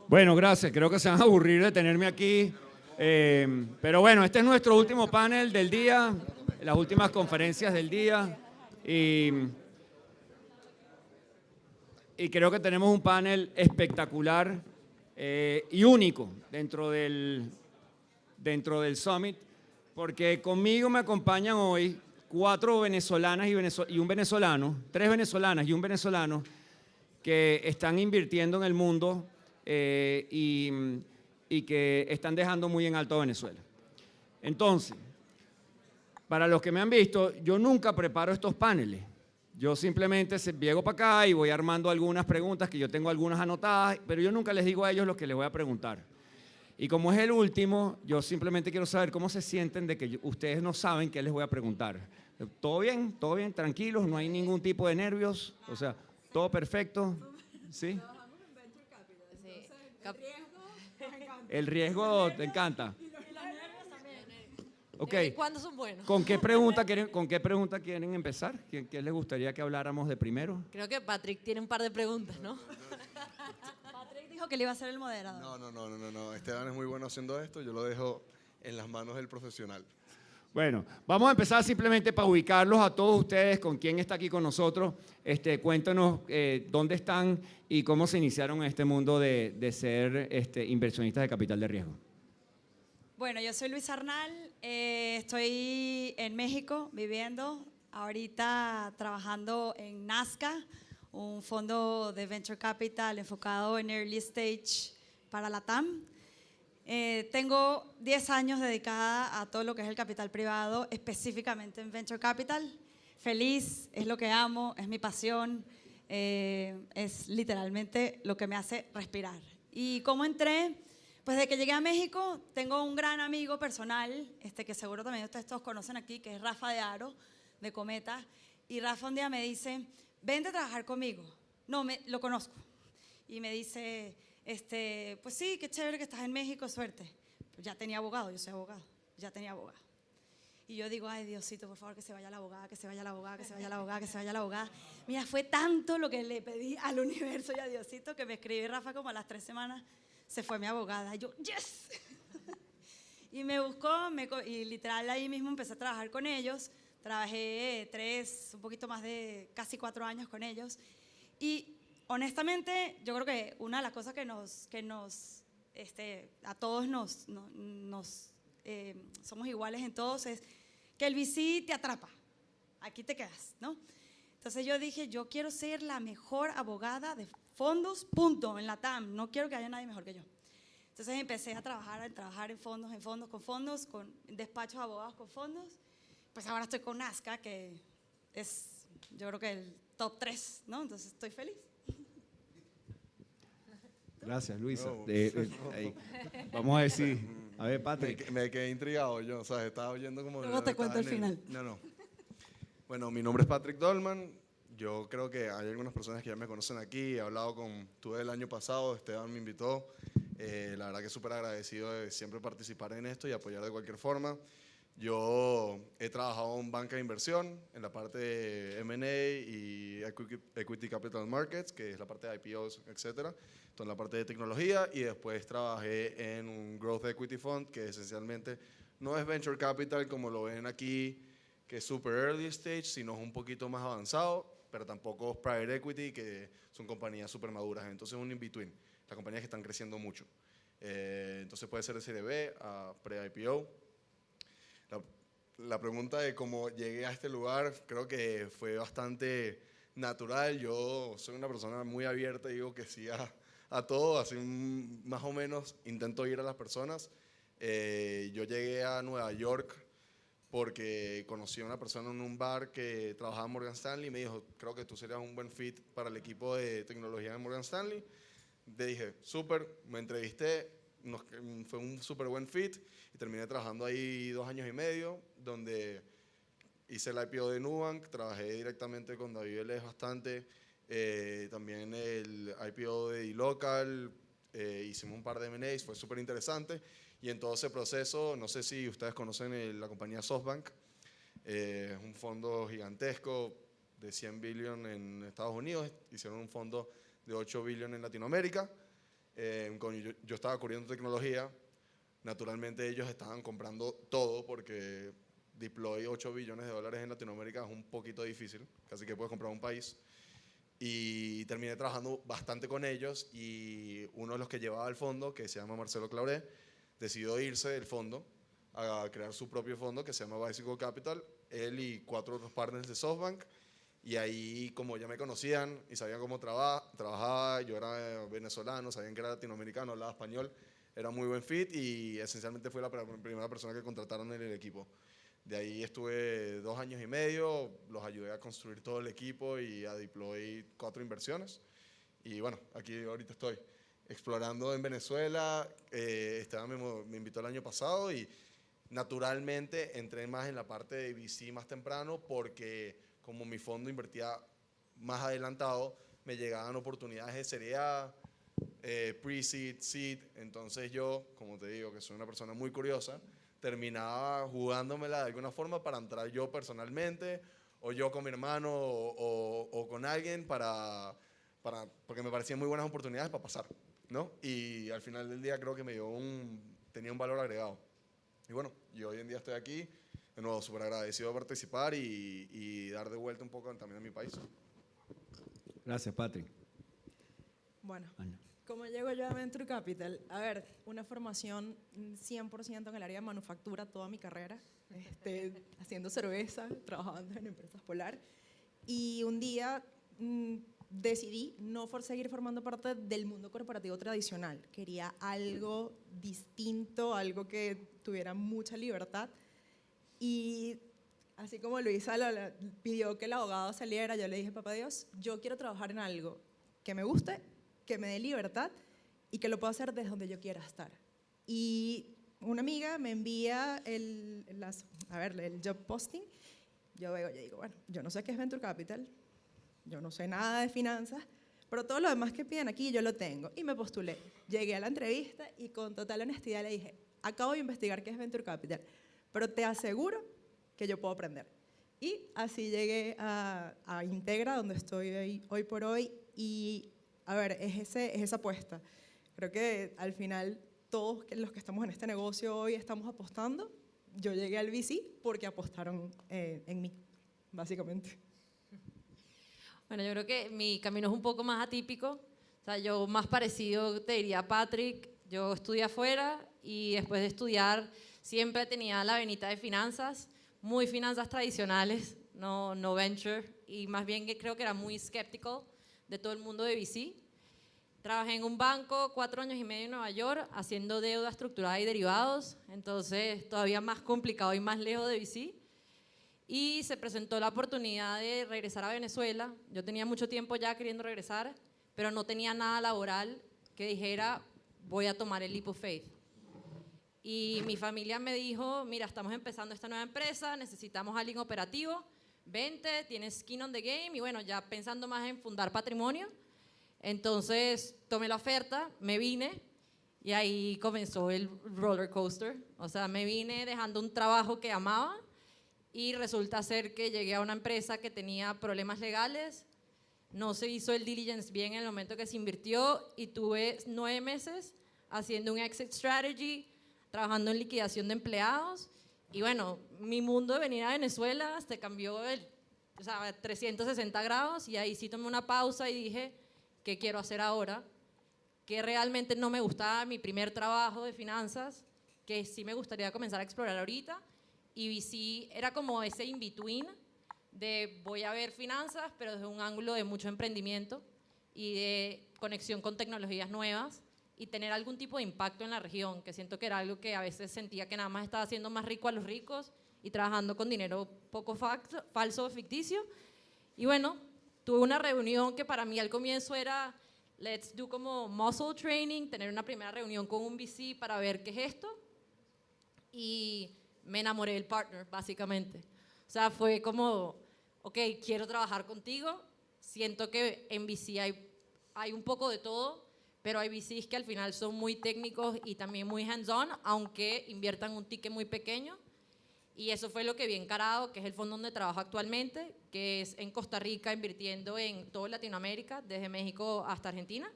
Bueno, gracias. Creo que se van a aburrir de tenerme aquí. Pero bueno, este es nuestro último panel del día, las últimas conferencias del día. Y, y creo que tenemos un panel espectacular y único dentro del Summit, porque conmigo me acompañan hoy 4 venezolanas y un venezolano, 3 venezolanas y un venezolano que están invirtiendo en el mundo y que están dejando muy en alto a Venezuela. Entonces, para los que me han visto, yo nunca preparo estos paneles. Yo simplemente llego para acá y voy armando algunas preguntas, que yo tengo algunas anotadas, pero yo nunca les digo a ellos lo que les voy a preguntar. Y como es el último, yo simplemente quiero saber cómo se sienten de que ustedes no saben qué les voy a preguntar. ¿Todo bien, tranquilos, no hay ningún tipo de nervios? O sea, todo perfecto, ¿sí? Trabajamos en Venture Capital, entonces El riesgo te encanta. y los nervios también. Ok. ¿Cuándo son buenos? ¿Con qué pregunta quieren empezar? ¿Qué les gustaría que habláramos de primero? Creo que Patrick tiene un par de preguntas, ¿no? Patrick dijo que le iba a ser el moderador. No. Esteban es muy bueno haciendo esto. Yo lo dejo en las manos del profesional. Bueno, vamos a empezar simplemente para ubicarlos a todos ustedes, con quién está aquí con nosotros. Cuéntanos dónde están y cómo se iniciaron en este mundo de ser inversionistas de capital de riesgo. Bueno, yo soy Luis Arnal, estoy en México viviendo, ahorita trabajando en Nazca, un fondo de Venture Capital enfocado en Early Stage para la TAM. Tengo 10 años dedicada a todo lo que es el capital privado, específicamente en Venture Capital. Feliz, es lo que amo, es mi pasión, es literalmente lo que me hace respirar. ¿Y cómo entré? Pues desde que llegué a México tengo un gran amigo personal, que seguro también ustedes todos conocen aquí, que es Rafa de Aro, de Cometa. Y Rafa un día me dice, vente a trabajar conmigo. No, lo conozco. Y me dice, pues sí, qué chévere que estás en México, suerte. Pues ya tenía abogado, yo soy abogado, ya tenía abogado. Y yo digo, ay Diosito, por favor, que se vaya la abogada, que se vaya la abogada, que se vaya la abogada, que se vaya la abogada. Mira, fue tanto lo que le pedí al universo y a Diosito que me escribí Rafa como a las 3 semanas. Se fue mi abogada, y yo, yes. Y me buscó, y literal ahí mismo empecé a trabajar con ellos. Trabajé un poquito más de casi 4 años con ellos. Y honestamente, yo creo que una de las cosas que a todos somos iguales en todos es que el VC te atrapa, aquí te quedas, ¿no? Entonces yo dije, yo quiero ser la mejor abogada de fondos, punto, en la TAM, no quiero que haya nadie mejor que yo. Entonces empecé a trabajar en fondos, con despachos de abogados con fondos. Pues ahora estoy con Nazca, que es, yo creo que el top 3, ¿no? Entonces estoy feliz. Gracias, Luisa. Vamos a decir, a ver, Patrick. Me quedé intrigado yo, o sea, estaba oyendo como... Luego te cuento el final. No. Bueno, mi nombre es Patrick Dolman. Yo creo que hay algunas personas que ya me conocen aquí. Tuve el año pasado, Esteban me invitó. La verdad que súper agradecido de siempre participar en esto y apoyar de cualquier forma. Yo he trabajado en banca de inversión, en la parte de M&A y Equity Capital Markets, que es la parte de IPOs, etcétera. Entonces, en la parte de tecnología, y después trabajé en un Growth Equity Fund, que esencialmente no es Venture Capital como lo ven aquí, que es super early stage, sino es un poquito más avanzado, pero tampoco es private equity, que son compañías súper maduras. Entonces, un in-between, las compañías que están creciendo mucho. Entonces, puede ser de Serie B a pre-IPO. La pregunta de cómo llegué a este lugar creo que fue bastante natural. Yo soy una persona muy abierta y digo que sí a todo, así más o menos intento ir a las personas. Yo llegué a Nueva York porque conocí a una persona en un bar que trabajaba en Morgan Stanley y me dijo, creo que tú serías un buen fit para el equipo de tecnología de Morgan Stanley. Le dije, súper, me entrevisté, fue un súper buen fit y terminé trabajando ahí 2 años y medio, donde hice el IPO de Nubank, trabajé directamente con David Vélez bastante, también el IPO de dLocal, hicimos un par de M&As, fue súper interesante. Y en todo ese proceso, no sé si ustedes conocen la compañía SoftBank, es un fondo gigantesco de 100 billion en Estados Unidos, hicieron un fondo de 8 billion en Latinoamérica. Como yo estaba cubriendo tecnología, naturalmente ellos estaban comprando todo porque deploy $8 billones en Latinoamérica es un poquito difícil, casi que puedes comprar un país. Y terminé trabajando bastante con ellos y uno de los que llevaba el fondo, que se llama Marcelo Clauré, decidió irse del fondo a crear su propio fondo que se llama Bicycle Capital, él y 4 otros partners de SoftBank. Y ahí, como ya me conocían y sabían cómo trabajaba, yo era venezolano, sabían que era latinoamericano, hablaba español, era muy buen fit y esencialmente fue la primera persona que contrataron en el equipo. De ahí estuve 2 años y medio, los ayudé a construir todo el equipo y a deploy 4 inversiones. Y bueno, aquí ahorita estoy explorando en Venezuela. Esteban me invitó el año pasado y naturalmente entré más en la parte de VC más temprano porque como mi fondo invertía más adelantado, me llegaban oportunidades de Serie A, pre-seed, seed. Entonces yo, como te digo, que soy una persona muy curiosa, terminaba jugándomela de alguna forma para entrar yo personalmente o yo con mi hermano o con alguien porque me parecían muy buenas oportunidades para pasar, ¿no? Y al final del día creo que tenía un valor agregado. Y bueno, yo hoy en día estoy aquí, de nuevo, súper agradecido de participar y dar de vuelta un poco también a mi país. Gracias, Patrick. Bueno, Ana. ¿cómo llego yo a Venture Capital? A ver, una formación 100% en el área de manufactura toda mi carrera, haciendo cerveza, trabajando en empresas polar. Y un día decidí no seguir formando parte del mundo corporativo tradicional. Quería algo distinto, algo que tuviera mucha libertad. Y así como Luisa pidió que el abogado saliera, yo le dije, papá Dios, yo quiero trabajar en algo que me guste, que me dé libertad y que lo pueda hacer desde donde yo quiera estar. Y una amiga me envía el job posting. Yo digo, bueno, yo no sé qué es Venture Capital, yo no sé nada de finanzas, pero todo lo demás que piden aquí yo lo tengo. Y me postulé. Llegué a la entrevista y con total honestidad le dije, acabo de investigar qué es Venture Capital, pero te aseguro que yo puedo aprender. Y así llegué a Integra, donde estoy hoy por hoy. Y, a ver, es esa apuesta. Creo que al final todos los que estamos en este negocio hoy estamos apostando. Yo llegué al VC porque apostaron en mí, básicamente. Bueno, yo creo que mi camino es un poco más atípico. O sea, yo más parecido, te diría, a Patrick. Yo estudié afuera y después de estudiar siempre tenía la venita de finanzas, muy finanzas tradicionales, no venture, y más bien que creo que era muy skeptical de todo el mundo de VC. Trabajé en un banco 4 años y medio en Nueva York haciendo deuda estructurada y derivados, entonces todavía más complicado y más lejos de VC. Y se presentó la oportunidad de regresar a Venezuela. Yo tenía mucho tiempo ya queriendo regresar, pero no tenía nada laboral que dijera voy a tomar el leap of faith. Y mi familia me dijo, mira, estamos empezando esta nueva empresa, necesitamos a alguien operativo, vente, tienes skin on the game, y bueno, ya pensando más en fundar patrimonio. Entonces tomé la oferta, me vine y ahí comenzó el roller coaster. O sea, me vine dejando un trabajo que amaba y resulta ser que llegué a una empresa que tenía problemas legales, no se hizo el diligence bien en el momento que se invirtió y tuve 9 meses haciendo un exit strategy, trabajando en liquidación de empleados. Y bueno, mi mundo de venir a Venezuela se cambió 360 grados y ahí sí tomé una pausa y dije, ¿qué quiero hacer ahora? Que realmente no me gustaba mi primer trabajo de finanzas, que sí me gustaría comenzar a explorar ahorita. Y VC era como ese in-between de voy a ver finanzas, pero desde un ángulo de mucho emprendimiento y de conexión con tecnologías nuevas y tener algún tipo de impacto en la región, que siento que era algo que a veces sentía que nada más estaba haciendo más rico a los ricos y trabajando con dinero poco falso o ficticio. Y bueno, tuve una reunión que para mí al comienzo era let's do como muscle training, tener una primera reunión con un VC para ver qué es esto. Y me enamoré del partner, básicamente. O sea, fue como, ok, quiero trabajar contigo. Siento que en VC hay un poco de todo, pero hay VCs que al final son muy técnicos y también muy hands-on, aunque inviertan un ticket muy pequeño. Y eso fue lo que vi encarado, que es el fondo donde trabajo actualmente, que es en Costa Rica, invirtiendo en toda Latinoamérica, desde México hasta Argentina,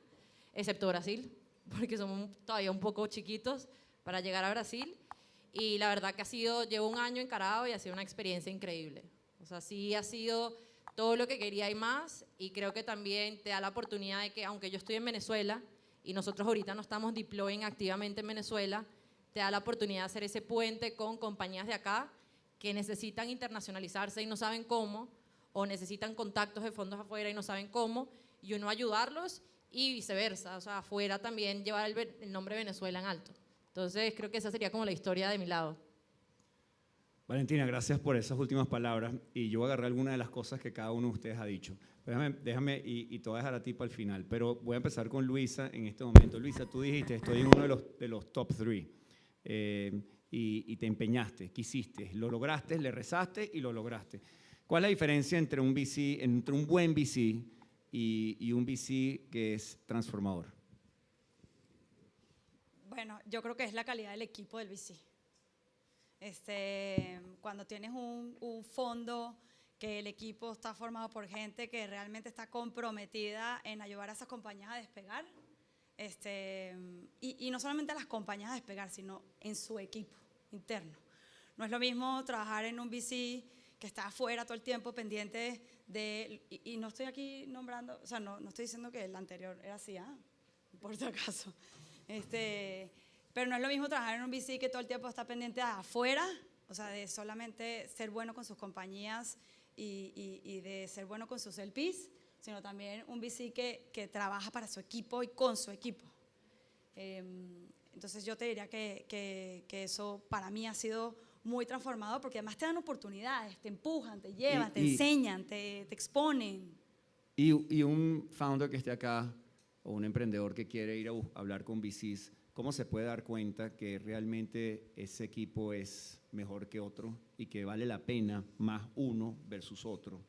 excepto Brasil. porque somos todavía un poco chiquitos para llegar a Brasil. Y la verdad que llevo un año encarado y ha sido una experiencia increíble. O sea, sí ha sido todo lo que quería y más, y creo que también te da la oportunidad de que, aunque yo estoy en Venezuela, y nosotros ahorita no estamos deploying activamente en Venezuela, te da la oportunidad de hacer ese puente con compañías de acá que necesitan internacionalizarse y no saben cómo, o necesitan contactos de fondos afuera y no saben cómo, y uno ayudarlos y viceversa, o sea, afuera también llevar el nombre de Venezuela en alto. Entonces creo que esa sería como la historia de mi lado. Valentina, gracias por esas últimas palabras y yo agarré algunas de las cosas que cada uno de ustedes ha dicho. Déjame y te voy a dejar a ti para el final, pero voy a empezar con Luisa en este momento. Luisa, tú dijiste, estoy en uno de los top 3 y te empeñaste, quisiste, lo lograste, le rezaste y lo lograste. ¿Cuál es la diferencia entre un VC, entre un buen VC y un VC que es transformador? Bueno, yo creo que es la calidad del equipo del VC. Cuando tienes un fondo que el equipo está formado por gente que realmente está comprometida en ayudar a esas compañías a despegar, y no solamente a las compañías a despegar, sino en su equipo interno. No es lo mismo trabajar en un VC que está afuera todo el tiempo pendiente de, y no estoy aquí nombrando, o sea, no estoy diciendo que el anterior era así, por si acaso. Pero no es lo mismo trabajar en un VC que todo el tiempo está pendiente de afuera, o sea, de solamente ser bueno con sus compañías y de ser bueno con sus LPs, sino también un VC que trabaja para su equipo y con su equipo. Entonces yo te diría que eso para mí ha sido muy transformador, porque además te dan oportunidades, te empujan, te llevan, te enseñan, te exponen. Y un founder que esté acá o un emprendedor que quiere ir a hablar con VCs, ¿cómo se puede dar cuenta que realmente ese equipo es mejor que otro y que vale la pena más uno versus otro,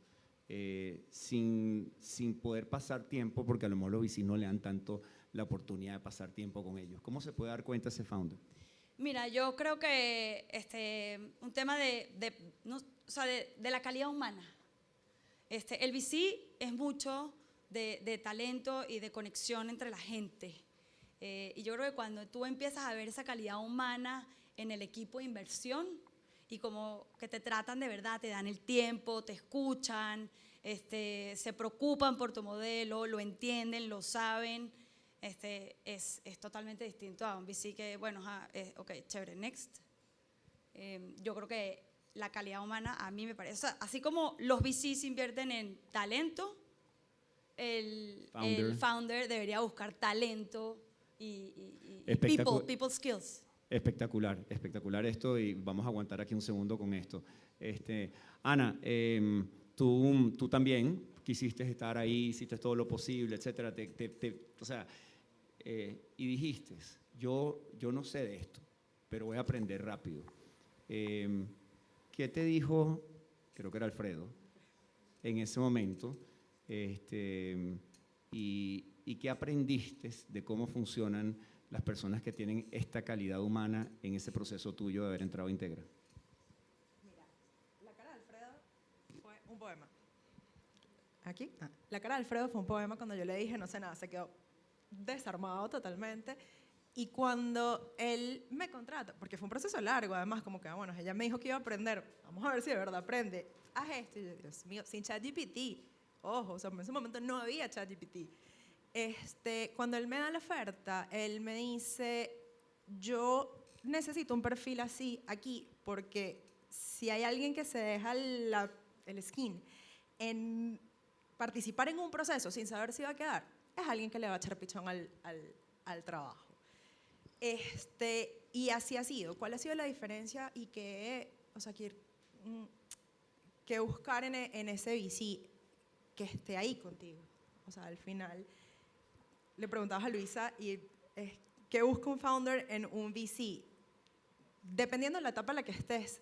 sin poder pasar tiempo, porque a lo mejor los VCs no le dan tanto la oportunidad de pasar tiempo con ellos? ¿Cómo se puede dar cuenta ese founder? Mira, yo creo que un tema de la calidad humana. El VC es mucho de talento y de conexión entre la gente. Y yo creo que cuando tú empiezas a ver esa calidad humana en el equipo de inversión y como que te tratan de verdad, te dan el tiempo, te escuchan, se preocupan por tu modelo, lo entienden, lo saben, es totalmente distinto a un VC que, bueno, ok, chévere, next. Yo creo que la calidad humana a mí me parece, o sea, así como los VCs invierten en talento, el founder debería buscar talento y people skills. Espectacular, espectacular esto, y vamos a aguantar aquí un segundo con esto. Ana, tú también quisiste estar ahí, hiciste todo lo posible, etcétera, o sea, y dijiste, yo no sé de esto, pero voy a aprender rápido. ¿Qué te dijo, creo que era Alfredo, en ese momento? ¿Y qué aprendiste de cómo funcionan las personas que tienen esta calidad humana en ese proceso tuyo de haber entrado a Integra? Mira, la cara de Alfredo fue un poema. ¿Aquí? La cara de Alfredo fue un poema cuando yo le dije no sé nada, se quedó desarmado totalmente. Y cuando él me contrata, porque fue un proceso largo, además, como que, bueno, ella me dijo que iba a aprender, vamos a ver si de verdad aprende. Haz esto, y yo, Dios mío, sin ChatGPT. Ojo, o sea, en ese momento no había ChatGPT. Cuando él me da la oferta, él me dice, yo necesito un perfil así aquí, porque si hay alguien que se deja el skin en participar en un proceso sin saber si va a quedar, es alguien que le va a echar pichón al trabajo. Y así ha sido. ¿Cuál ha sido la diferencia y qué buscar en ese VC? Que esté ahí contigo. O sea, al final, le preguntabas a Luisa, ¿qué busca un founder en un VC? Dependiendo de la etapa en la que estés,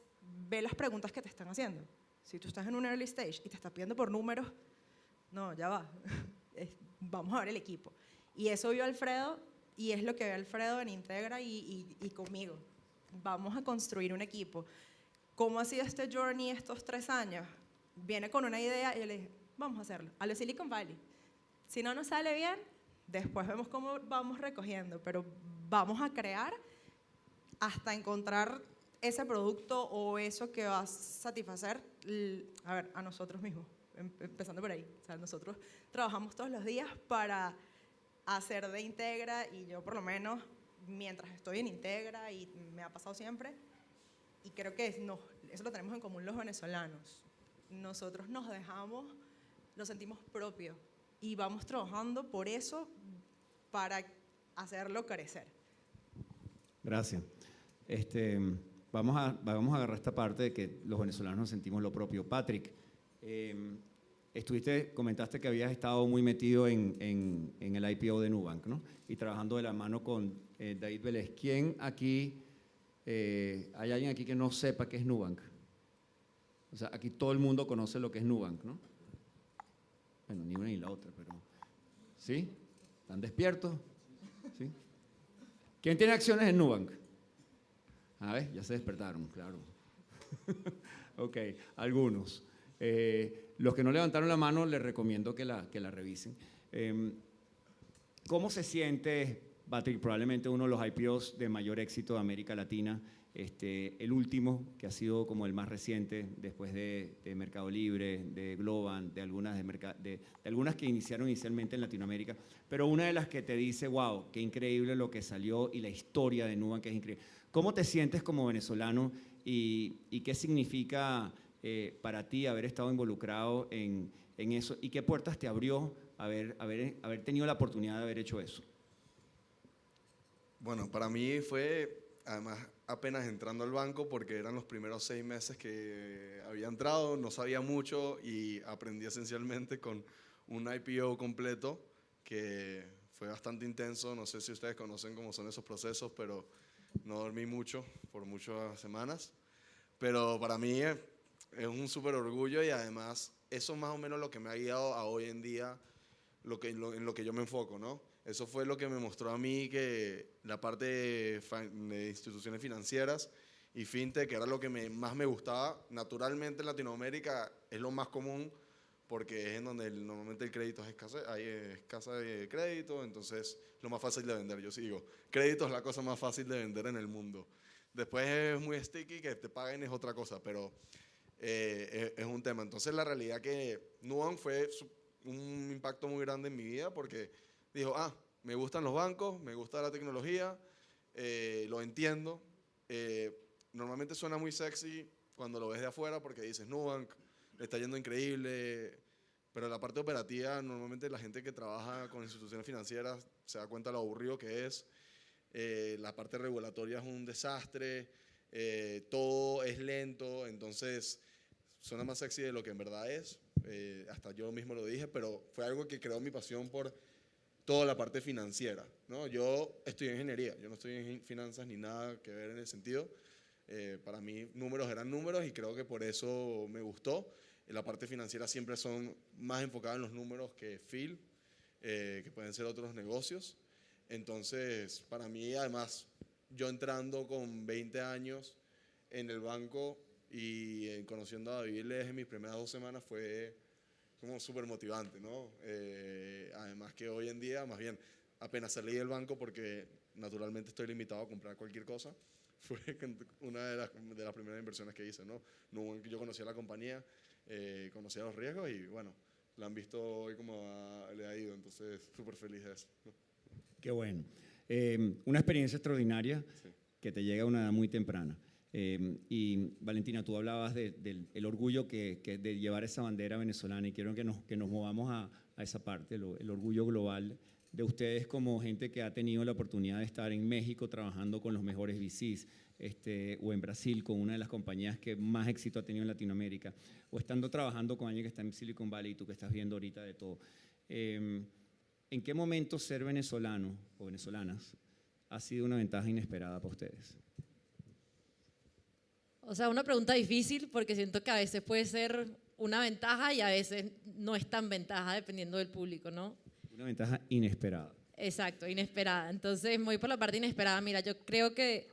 ve las preguntas que te están haciendo. Si tú estás en un early stage y te estás pidiendo por números, no, ya va. Vamos a ver el equipo. Y eso vio Alfredo, y es lo que ve Alfredo en Integra y conmigo. Vamos a construir un equipo. ¿Cómo ha sido este journey estos 3 años? Viene con una idea y yo le dije, vamos a hacerlo. A lo Silicon Valley. Si no nos sale bien, Después vemos cómo vamos recogiendo, pero vamos a crear hasta encontrar ese producto o eso que va a satisfacer a nosotros mismos, empezando por ahí. O sea, nosotros trabajamos todos los días para hacer de Integra, y yo por lo menos mientras estoy en Integra, y me ha pasado siempre, y creo que eso lo tenemos en común los venezolanos. Nosotros nos dejamos, lo sentimos propio y vamos trabajando por eso para hacerlo crecer. Gracias. Vamos a agarrar esta parte de que los venezolanos nos sentimos lo propio. Patrick, comentaste que habías estado muy metido en el IPO de Nubank, ¿no? Y trabajando de la mano con David Vélez. ¿Quién aquí, hay alguien aquí que no sepa qué es Nubank? O sea, aquí todo el mundo conoce lo que es Nubank, ¿no? Bueno, ni una ni la otra, pero ¿sí? ¿Están despiertos? ¿Sí? ¿Quién tiene acciones en Nubank? A ver, ya se despertaron, claro. Ok, algunos. Los que no levantaron la mano, les recomiendo que la revisen. ¿Cómo se siente, Patrick? Probablemente uno de los IPOs de mayor éxito de América Latina, el último, que ha sido como el más reciente, después de Mercado Libre, de Globant, de algunas que iniciaron inicialmente en Latinoamérica, pero una de las que te dice, wow, qué increíble lo que salió y la historia de Nubank, que es increíble. ¿Cómo te sientes como venezolano y qué significa para ti haber estado involucrado en eso? ¿Y qué puertas te abrió haber tenido la oportunidad de haber hecho eso? Bueno, para mí fue, además, apenas entrando al banco, porque eran los primeros 6 meses que había entrado, no sabía mucho y aprendí esencialmente con un IPO completo que fue bastante intenso. No sé si ustedes conocen cómo son esos procesos, pero no dormí mucho por muchas semanas. Pero para mí es un súper orgullo, y además eso es más o menos lo que me ha guiado a hoy en día, en lo que yo me enfoco, ¿no? Eso fue lo que me mostró a mí que la parte de instituciones financieras y fintech, que era lo que más me gustaba. Naturalmente en Latinoamérica es lo más común, porque es en donde normalmente el crédito es escasa de crédito, entonces lo más fácil de vender. Yo sí digo, crédito es la cosa más fácil de vender en el mundo. Después es muy sticky, que te paguen es otra cosa, pero es un tema. Entonces la realidad que Nubank fue un impacto muy grande en mi vida, porque dijo, me gustan los bancos, me gusta la tecnología, lo entiendo. Normalmente suena muy sexy cuando lo ves de afuera, porque dices, Nubank, le está yendo increíble, pero la parte operativa, normalmente la gente que trabaja con instituciones financieras se da cuenta de lo aburrido que es. La parte regulatoria es un desastre, todo es lento, entonces suena más sexy de lo que en verdad es. Hasta yo mismo lo dije, pero fue algo que creó mi pasión por toda la parte financiera, ¿no? Yo estudié ingeniería, yo no estoy en finanzas ni nada que ver en el sentido. Para mí números eran números, y creo que por eso me gustó. La parte financiera siempre son más enfocadas en los números que que pueden ser otros negocios. Entonces, para mí, además, yo entrando con 20 años en el banco y conociendo a David en mis primeras 2 semanas, fue como súper motivante, ¿no? Además que hoy en día, más bien, apenas salí del banco, porque naturalmente estoy limitado a comprar cualquier cosa, fue una de las primeras inversiones que hice, ¿no? Yo conocía la compañía, conocía los riesgos, y bueno, la han visto hoy como le ha ido, entonces súper feliz de eso. Qué bueno. Una experiencia extraordinaria, Sí. que te llega a una edad muy temprana. Y Valentina, tú hablabas del orgullo de llevar esa bandera venezolana, y quiero que nos movamos a esa parte, el orgullo global de ustedes como gente que ha tenido la oportunidad de estar en México trabajando con los mejores VCs, o en Brasil con una de las compañías que más éxito ha tenido en Latinoamérica, o estando trabajando con alguien que está en Silicon Valley, y tú que estás viendo ahorita de todo. ¿En qué momento ser venezolano o venezolanas ha sido una ventaja inesperada para ustedes? O sea, una pregunta difícil, porque siento que a veces puede ser una ventaja y a veces no es tan ventaja, dependiendo del público, ¿no? Una ventaja inesperada. Exacto, inesperada. Entonces, me voy por la parte inesperada. Mira, yo creo que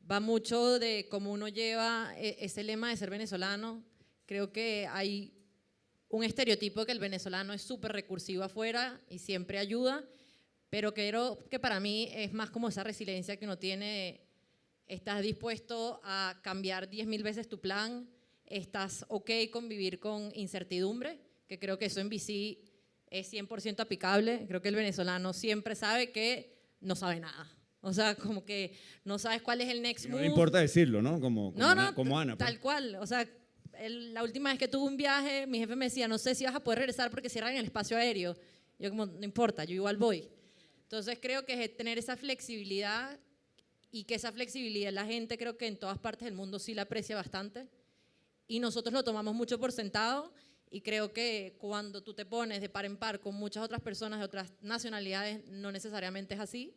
va mucho de cómo uno lleva ese lema de ser venezolano. Creo que hay un estereotipo que el venezolano es súper recursivo afuera y siempre ayuda, pero creo que para mí es más como esa resiliencia que uno tiene. Estás dispuesto a cambiar 10.000 veces tu plan, estás ok con vivir con incertidumbre, que creo que eso en VC es 100% aplicable. Creo que el venezolano siempre sabe que no sabe nada. O sea, como que no sabes cuál es el next Y no move. le importa decirlo, ¿no? Como Ana. Pues. Tal cual. O sea, la última vez que tuve un viaje, mi jefe me decía, no sé si vas a poder regresar porque cierran el espacio aéreo. Yo como, no importa, yo igual voy. Entonces creo que es tener esa flexibilidad, y que esa flexibilidad la gente creo que en todas partes del mundo sí la aprecia bastante. Y nosotros lo tomamos mucho por sentado, y creo que cuando tú te pones de par en par con muchas otras personas de otras nacionalidades, no necesariamente es así.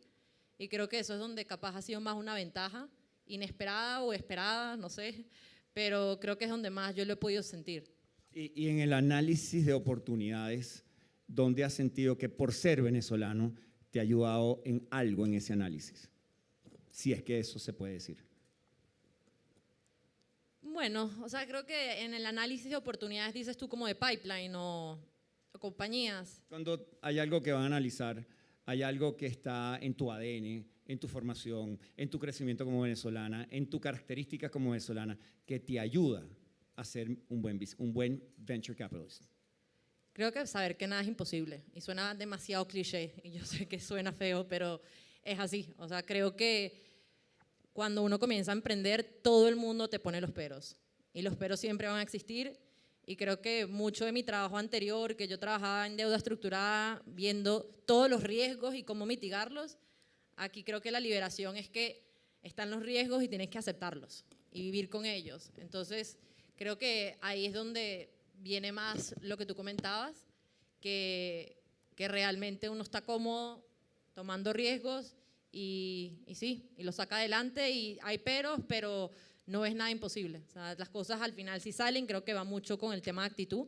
Y creo que eso es donde capaz ha sido más una ventaja, inesperada o esperada, no sé, pero creo que es donde más yo lo he podido sentir. Y en el análisis de oportunidades, ¿dónde has sentido que por ser venezolano te ha ayudado en algo en ese análisis? Si es que eso se puede decir. Bueno, o sea, creo que en el análisis de oportunidades dices tú como de pipeline o compañías. Cuando hay algo que van a analizar, hay algo que está en tu ADN, en tu formación, en tu crecimiento como venezolana, en tu característica como venezolana, que te ayuda a ser un buen venture capitalist. Creo que saber que nada es imposible, y suena demasiado cliché, y yo sé que suena feo, pero es así. O sea, creo que cuando uno comienza a emprender, todo el mundo te pone los peros, y los peros siempre van a existir. Y creo que mucho de mi trabajo anterior, que yo trabajaba en deuda estructurada, viendo todos los riesgos y cómo mitigarlos, aquí creo que la liberación es que están los riesgos y tienes que aceptarlos y vivir con ellos. Entonces, creo que ahí es donde viene más lo que tú comentabas, que realmente uno está cómodo tomando riesgos y sí, y lo saca adelante, y hay peros, pero no es nada imposible. O sea, las cosas al final sí salen. Creo que va mucho con el tema de actitud.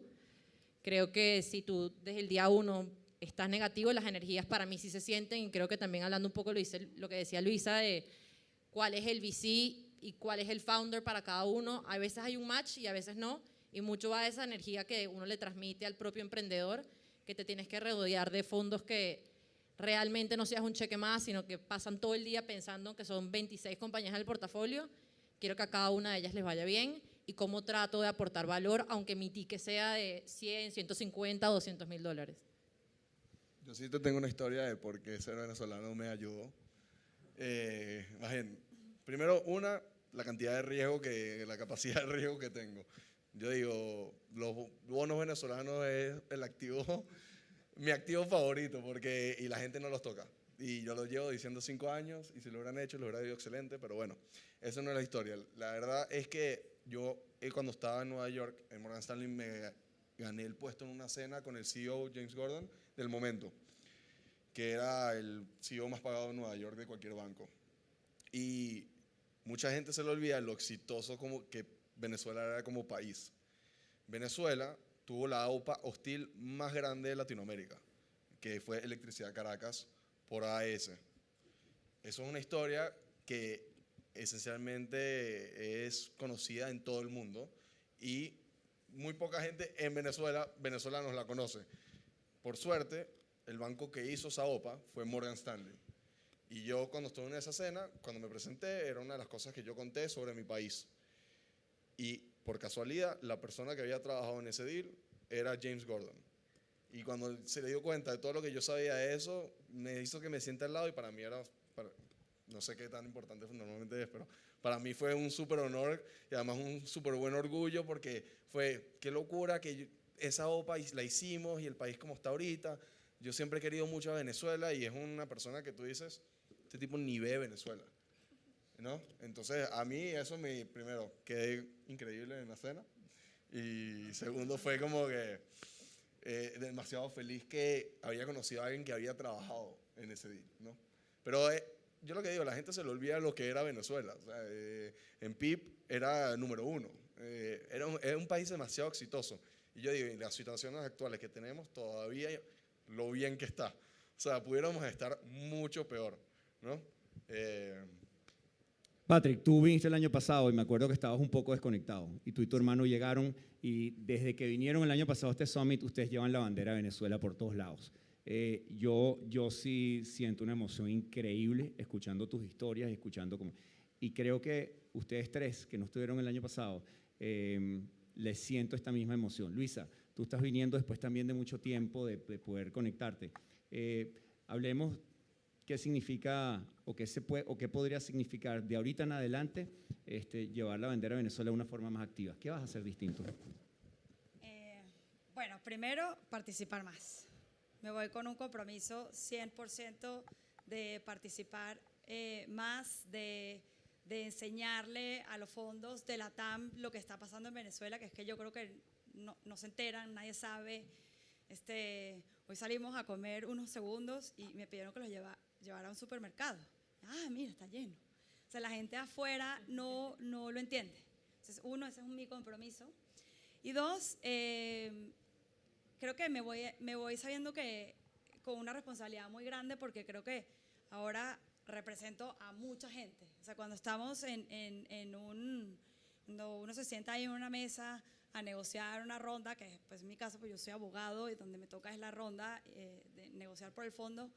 Creo que si tú desde el día uno estás negativo, las energías para mí sí se sienten, y creo que también hablando un poco lo que decía Luisa de cuál es el VC y cuál es el founder para cada uno. A veces hay un match y a veces no, y mucho va de esa energía que uno le transmite al propio emprendedor, que te tienes que rodear de fondos que realmente no seas un cheque más, sino que pasan todo el día pensando que son 26 compañías del portafolio. Quiero que a cada una de ellas les vaya bien, y cómo trato de aportar valor, aunque mi ticket sea de 100, 150, $200,000. Yo sí te tengo una historia de por qué ser venezolano me ayudó. Imagínate, primero, la cantidad de riesgo la capacidad de riesgo que tengo. Yo digo, los bonos venezolanos es mi activo favorito, y la gente no los toca. Y yo lo llevo diciendo 5 años, y si lo hubieran hecho, lo hubiera ido excelente, pero bueno, esa no es la historia. La verdad es que yo, cuando estaba en Nueva York, en Morgan Stanley, me gané el puesto en una cena con el CEO James Gordon del momento, que era el CEO más pagado en Nueva York de cualquier banco. Y mucha gente se le olvida lo exitoso como que Venezuela era como país. Venezuela tuvo la OPA hostil más grande de Latinoamérica, que fue Electricidad Caracas, por AES. Eso es una historia que esencialmente es conocida en todo el mundo, y muy poca gente en Venezuela, venezolanos, la conoce. Por suerte, el banco que hizo esa OPA fue Morgan Stanley. Y yo, cuando estuve en esa cena, cuando me presenté, era una de las cosas que yo conté sobre mi país. Y por casualidad, la persona que había trabajado en ese deal era James Gordon. Y cuando se le dio cuenta de todo lo que yo sabía de eso, me hizo que me siente al lado, y para mí era, no sé qué tan importante normalmente es, pero para mí fue un súper honor, y además un súper buen orgullo, porque fue, qué locura que esa OPA la hicimos, y el país como está ahorita. Yo siempre he querido mucho a Venezuela, y es una persona que tú dices, este tipo ni ve Venezuela, ¿no? Entonces, a mí eso primero, quedé increíble en la cena, y segundo fue como que demasiado feliz que había conocido a alguien que había trabajado en ese deal, ¿no? Pero yo lo que digo, la gente se le olvida lo que era Venezuela. O sea, en PIB era número 1. Era un país demasiado exitoso. Y yo digo, en las situaciones actuales que tenemos, todavía lo bien que está. O sea, pudiéramos estar mucho peor, ¿no? Patrick, tú viniste el año pasado y me acuerdo que estabas un poco desconectado, y tú y tu hermano llegaron, y desde que vinieron el año pasado a este summit, ustedes llevan la bandera de Venezuela por todos lados. Yo sí siento una emoción increíble escuchando tus historias, escuchando cómo... Y creo que ustedes tres que no estuvieron el año pasado, les siento esta misma emoción. Luisa, tú estás viniendo después también de mucho tiempo de poder conectarte. Hablemos qué significa o qué podría significar de ahorita en adelante llevar la bandera de Venezuela de una forma más activa. ¿Qué vas a hacer distinto? Bueno, primero, participar más. Me voy con un compromiso 100% de participar más, de enseñarle a los fondos de la TAM lo que está pasando en Venezuela, que es que yo creo que no se enteran, nadie sabe. Hoy salimos a comer unos segundos y me pidieron que los llevara a un supermercado. Ah, mira, está lleno. O sea, la gente afuera no lo entiende. Entonces, uno, ese es mi compromiso. Y dos, creo que me voy sabiendo que con una responsabilidad muy grande, porque creo que ahora represento a mucha gente. O sea, cuando estamos cuando uno se sienta ahí en una mesa a negociar una ronda, que pues en mi caso pues yo soy abogado y donde me toca es la ronda de negociar por el fondo,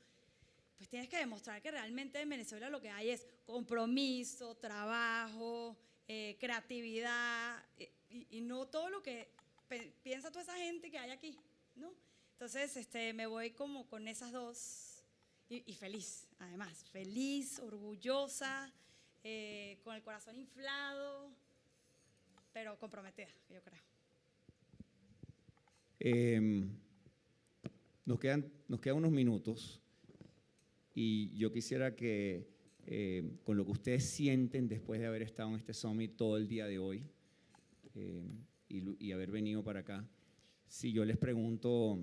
pues tienes que demostrar que realmente en Venezuela lo que hay es compromiso, trabajo, creatividad y no todo lo que piensa toda esa gente que hay aquí, ¿no? Entonces me voy como con esas dos y feliz, además, feliz, orgullosa, con el corazón inflado, pero comprometida, yo creo. Nos quedan unos minutos y yo quisiera que con lo que ustedes sienten después de haber estado en este summit todo el día de hoy y haber venido para acá, si yo les pregunto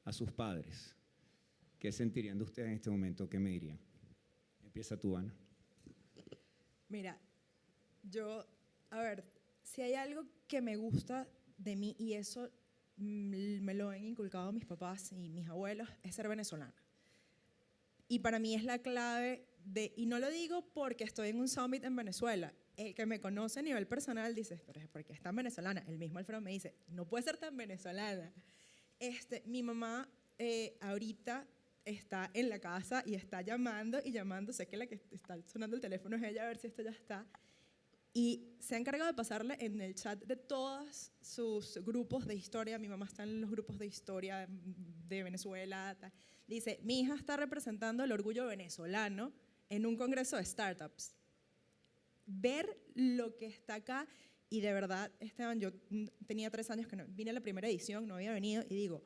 a sus padres, ¿qué sentirían de ustedes en este momento? ¿Qué me dirían? Empieza tú, Ana. Mira, a ver, si hay algo que me gusta de mí, y eso me lo han inculcado mis papás y mis abuelos, es ser venezolana. Y para mí es la clave y no lo digo porque estoy en un summit en Venezuela. El que me conoce a nivel personal dice, pero es porque es tan venezolana. El mismo Alfredo me dice, no puede ser tan venezolana. Mi mamá ahorita está en la casa y está llamando y llamando. Sé que la que está sonando el teléfono es ella, a ver si esto ya está. Y se ha encargado de pasarle en el chat de todos sus grupos de historia. Mi mamá está en los grupos de historia de Venezuela. Dice, mi hija está representando el orgullo venezolano en un congreso de startups. Ver lo que está acá, y de verdad, Esteban, yo tenía 3 años que no vine a la primera edición, no había venido, y digo,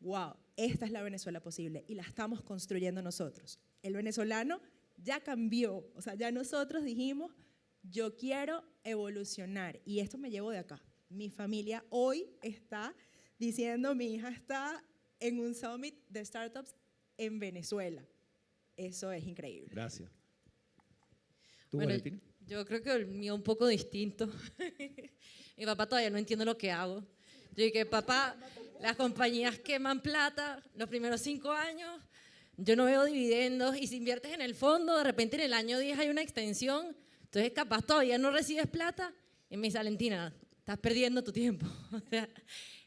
wow, esta es la Venezuela posible y la estamos construyendo nosotros. El venezolano ya cambió, o sea, ya nosotros dijimos, yo quiero evolucionar y esto me llevo de acá. Mi familia hoy está diciendo, mi hija está en un summit de startups en Venezuela. Eso es increíble. Gracias. ¿Tú, Bueno, Valentina? yo creo que el mío un poco distinto. Mi papá todavía no entiende lo que hago. Yo dije, papá, las compañías queman plata los primeros 5 años, yo no veo dividendos, y si inviertes en el fondo, de repente en el año 10 hay una extensión, entonces capaz todavía no recibes plata. Y me dice, Valentina, estás perdiendo tu tiempo. O sea,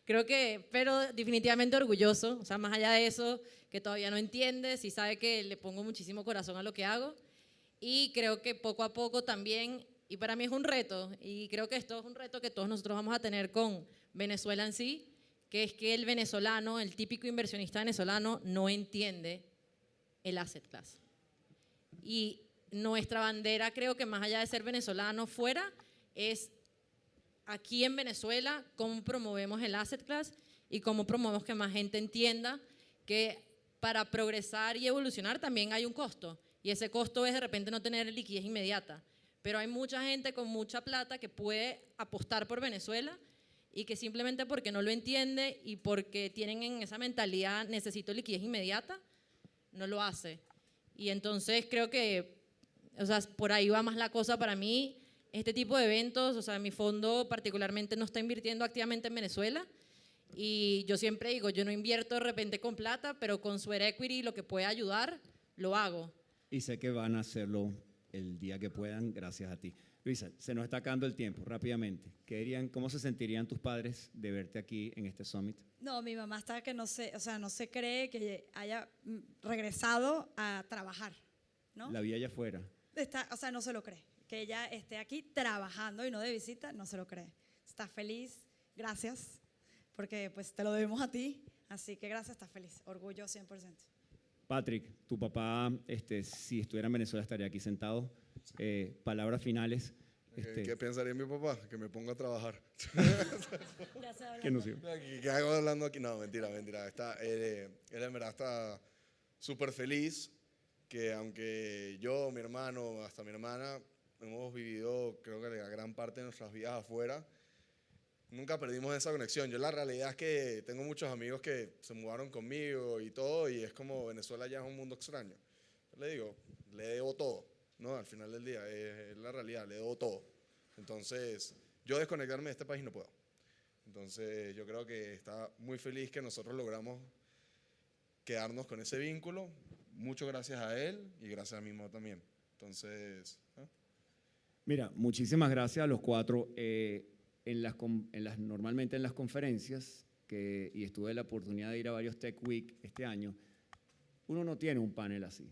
creo que, pero definitivamente orgulloso, o sea, más allá de eso, que todavía no entiende, sí sabe que le pongo muchísimo corazón a lo que hago, y creo que poco a poco también, y para mí es un reto, y creo que esto es un reto que todos nosotros vamos a tener con Venezuela en sí, que es que el venezolano, el típico inversionista venezolano, no entiende el asset class. Y nuestra bandera, creo que más allá de ser venezolano fuera, es aquí en Venezuela cómo promovemos el asset class y cómo promovemos que más gente entienda que para progresar y evolucionar también hay un costo. Y ese costo es de repente no tener liquidez inmediata. Pero hay mucha gente con mucha plata que puede apostar por Venezuela y que simplemente porque no lo entiende y porque tienen en esa mentalidad necesito liquidez inmediata, no lo hace. Y entonces creo que, o sea, por ahí va más la cosa para mí. Este tipo de eventos, o sea, mi fondo particularmente no está invirtiendo activamente en Venezuela, y yo siempre digo, yo no invierto de repente con plata, pero con Sweat Equity lo que puede ayudar, lo hago. Y sé que van a hacerlo el día que puedan, gracias a ti. Luisa, se nos está acabando el tiempo, rápidamente. ¿Qué dirían, cómo se sentirían tus padres de verte aquí en este summit? No, mi mamá está que no se, o sea, no se cree que haya regresado a trabajar, ¿no? La vi allá afuera. Está, o sea, no se lo cree. Que ella esté aquí trabajando y no de visita, no se lo cree. Está feliz, gracias, porque pues te lo debemos a ti, así que gracias, está feliz, orgullo 100%. Patrick, tu papá, si estuviera en Venezuela, estaría aquí sentado. Palabras finales. ¿Qué pensaría mi papá? Que me ponga a trabajar. Ya se habla. Que nos diga. ¿Qué hago hablando aquí? No, mentira. Él en verdad está súper feliz que aunque yo, mi hermano, hasta mi hermana, hemos vivido creo que la gran parte de nuestras vidas afuera, nunca perdimos esa conexión. Yo la realidad es que tengo muchos amigos que se mudaron conmigo y todo, y es como Venezuela ya es un mundo extraño. Yo le digo, le debo todo, ¿no? Al final del día, es la realidad, le debo todo. Entonces, yo desconectarme de este país no puedo. Entonces, yo creo que está muy feliz que nosotros logramos quedarnos con ese vínculo. Muchas gracias a él y gracias a mi mamá también. Entonces, ¿eh? Mira, muchísimas gracias a los cuatro. Normalmente en las conferencias, y estuve la oportunidad de ir a varios Tech Week este año, uno no tiene un panel así.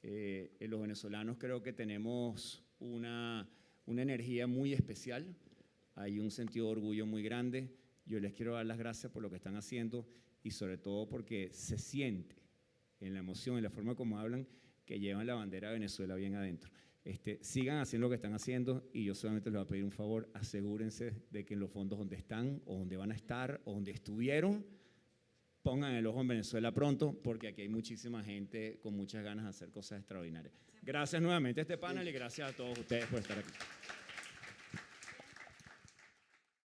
Los venezolanos creo que tenemos una energía muy especial, hay un sentido de orgullo muy grande. Yo les quiero dar las gracias por lo que están haciendo y sobre todo porque se siente en la emoción, en la forma como hablan, que llevan la bandera de Venezuela bien adentro. Sigan haciendo lo que están haciendo y yo solamente les voy a pedir un favor, asegúrense de que en los fondos donde están o donde van a estar o donde estuvieron, pongan el ojo en Venezuela pronto porque aquí hay muchísima gente con muchas ganas de hacer cosas extraordinarias. Gracias nuevamente a este panel y gracias a todos ustedes por estar aquí.